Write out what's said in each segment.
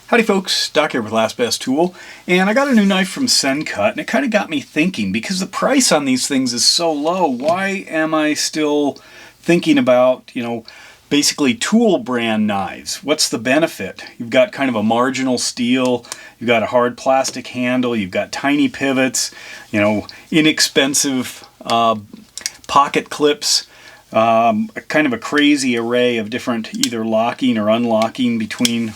Howdy folks, Doc here with Last Best Tool, and I got a new knife from Sencut, and it kind of got me thinking, because the price on these things is so low, why am I still thinking about, basically tool brand knives? What's the benefit? You've got kind of a marginal steel, you've got a hard plastic handle, you've got tiny pivots, inexpensive pocket clips, kind of a crazy array of different either locking or unlocking between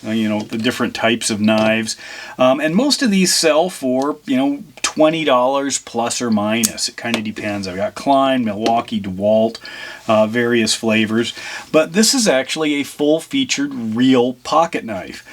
the different types of knives, and most of these sell for $20 plus or minus. It kind of depends. I've got Klein, Milwaukee, DeWalt, various flavors, but this is actually a full-featured real pocket knife.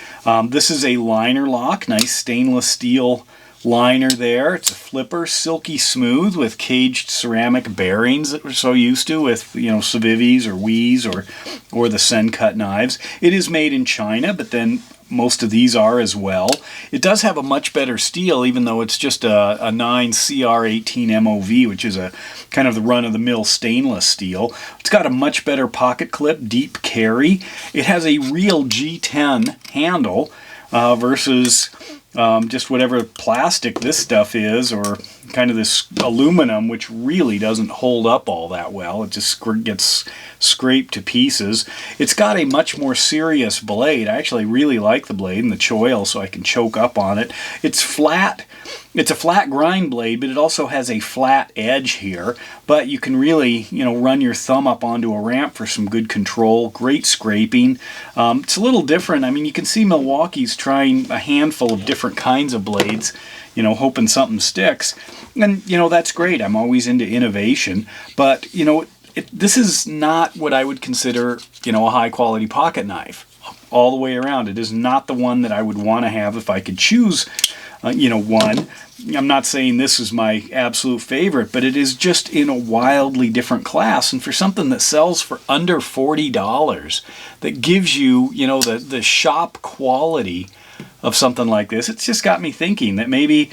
This is a liner lock, nice stainless steel liner there. It's a flipper, silky smooth with caged ceramic bearings that we're so used to with Civivis or Wies or the Sencut knives. It is made in China, but then most of these are as well. It does have a much better steel, even though it's just a 9 CR18 MOV, which is a kind of the run-of-the-mill stainless steel. It's got a much better pocket clip, deep carry. It has a real G10 handle versus just whatever plastic this stuff is, or kind of this aluminum, which really doesn't hold up all that well. It just gets scraped to pieces. It's got a much more serious blade. I actually really like the blade and the choil, so I can choke up on it. It's flat. It's a flat grind blade, but it also has a flat edge here. But you can really, run your thumb up onto a ramp for some good control. Great scraping. It's a little different. I mean, you can see Milwaukee's trying a handful of different kinds of blades, hoping something sticks. And, that's great. I'm always into innovation. But, this is not what I would consider, a high-quality pocket knife. All the way around. It is not the one that I would want to have if I could choose, one. I'm not saying this is my absolute favorite, but it is just in a wildly different class. And for something that sells for under $40, that gives you, the shop quality of something like this, it's just got me thinking that maybe,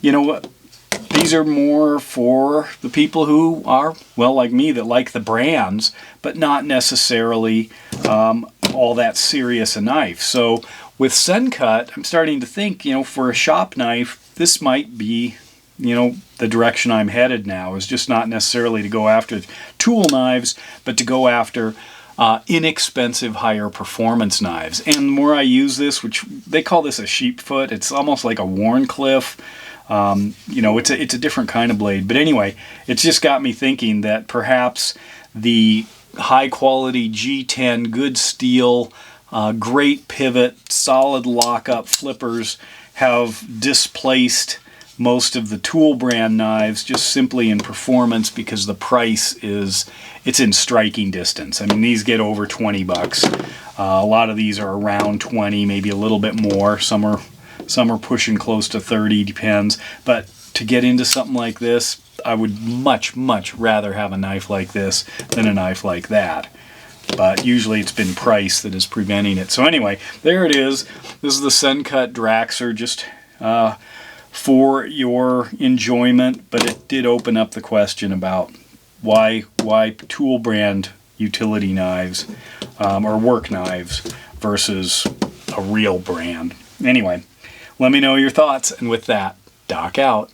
these are more for the people who are, well, like me, that like the brands, but not necessarily all that serious a knife. So with Sencut, I'm starting to think, for a shop knife, this might be, the direction I'm headed now, is just not necessarily to go after tool knives, but to go after inexpensive, higher performance knives. And the more I use this, which they call this a sheepfoot, it's almost like a Warncliffe. It's a different kind of blade. But anyway, it's just got me thinking that perhaps the high quality G10, good steel, great pivot, solid lockup flippers have displaced most of the tool brand knives just simply in performance, because the price it's in striking distance. I mean, these get over 20 bucks. A lot of these are around 20, maybe a little bit more. Some are pushing close to 30, depends. But to get into something like this, I would much, much rather have a knife like this than a knife like that. But usually it's been price that is preventing it. So anyway, there it is. This is the Sencut Draxor, just for your enjoyment. But it did open up the question about why tool brand utility knives or work knives versus a real brand. Anyway, let me know your thoughts, and with that, Doc out.